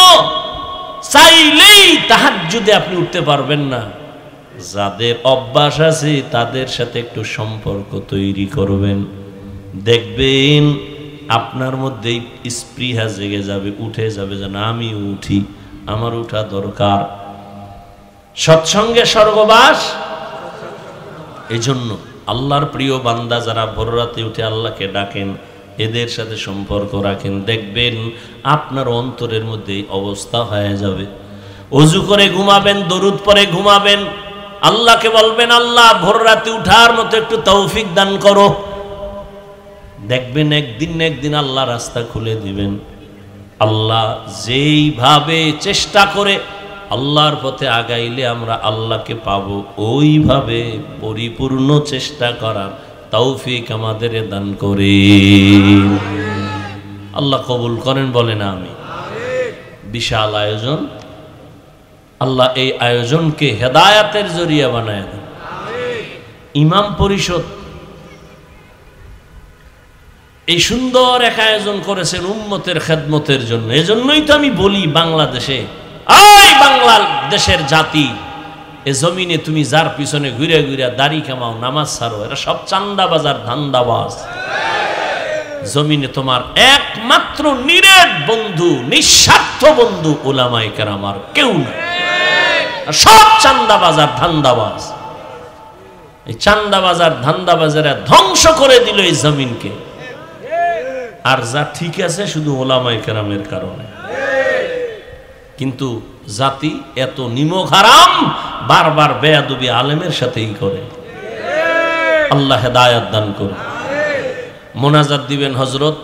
চাইলেই তাহাজ্জুদে আপনি উঠতে পারবেন না। যাদের অভ্যাস আছে তাদের সাথে একটু সম্পর্ক তৈরি করবেন, দেখবেন আপনার মধ্যেই স্পৃহা জেগে যাবে, উঠে যাবে যে না আমি উঠি, আমার উঠা দরকার। সৎসঙ্গে স্বর্গবাস। এই জন্য আল্লাহর প্রিয় বান্দা যারা ভোর রাতে উঠে আল্লাহকে ডাকেন, এদের সাথে সম্পর্ক রাখেন, দেখবেন আপনার অন্তরের মধ্যে অবস্থা হয়ে যাবে। ওযু করে ঘুমাবেন, দরুদ পড়ে ঘুমাবেন, আল্লাহকে বলবেন আল্লাহ ভোর রাতে উঠার মতো একটু তৌফিক দান করো। দেখবেন একদিন না একদিন আল্লাহ রাস্তা খুলে দিবেন। আল্লাহ যেইভাবে চেষ্টা করে আল্লাহর পথে আগাইলে আমরা আল্লাহকে পাবো, ওইভাবে পরিপূর্ণ চেষ্টা করার তৌফিক আমাদের দান করেন। আল্লাহ কবুল করেন, বলেন আমি। বিশাল আয়োজন, আল্লাহ এই আয়োজনকে হেদায়াতের জরিয়া বানায় দেন। ইমাম পরিষদ এই সুন্দর এক আয়োজন করেছেন উম্মতের খেদমতের জন্য। এজন্যই তো আমি বলি বাংলাদেশে, এই বাংলাদেশের জাতি, এ জমিনে তুমি যার পিছনে ঘুরে ঘুরে দাড়ি কামাও, নামাজ ছাড়ো, এরা সব চান্দাবাজার ধান্দাবাজ। জমিনে তোমার একমাত্র নিরেট বন্ধু, নিঃস্বার্থ বন্ধু উলামায়ে কেরাম, আর কেউ না। সব চান্দাবাজার ধান্দাবাজ। এই চান্দাবাজার ধান্দাবাজারা ধ্বংস করে দিল এই জমিনকে। আর যা ঠিক আছে শুধু উলামায়ে কেরামের কারণে। কিন্তু জাতি এত নিমক হারাম, বারবার বেয়াদবি আলেমের সাথেই করে। আল্লাহ হেদায়াত দান করে। মোনাজাত দিবেন হযরত,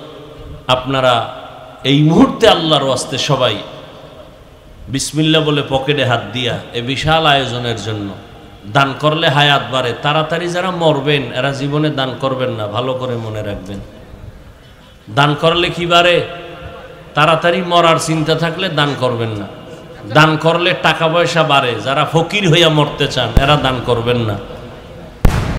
আপনারা এই মুহূর্তে আল্লাহর ওয়াস্তে সবাই বিসমিল্লাহ বলে পকেটে হাত দিয়া এই বিশাল আয়োজনের জন্য দান করলে হায়াত বাড়ে। তাড়াতাড়ি যারা মরবেন এরা জীবনে দান করবেন না, ভালো করে মনে রাখবেন। দান করলে কি বাড়ে? তাড়াতাড়ি মরার চিন্তা থাকলে দান করবেন না। দান করলে টাকা পয়সা বাড়ে। যারা ফকির হইয়া মরতে চান এরা দান করবেন না।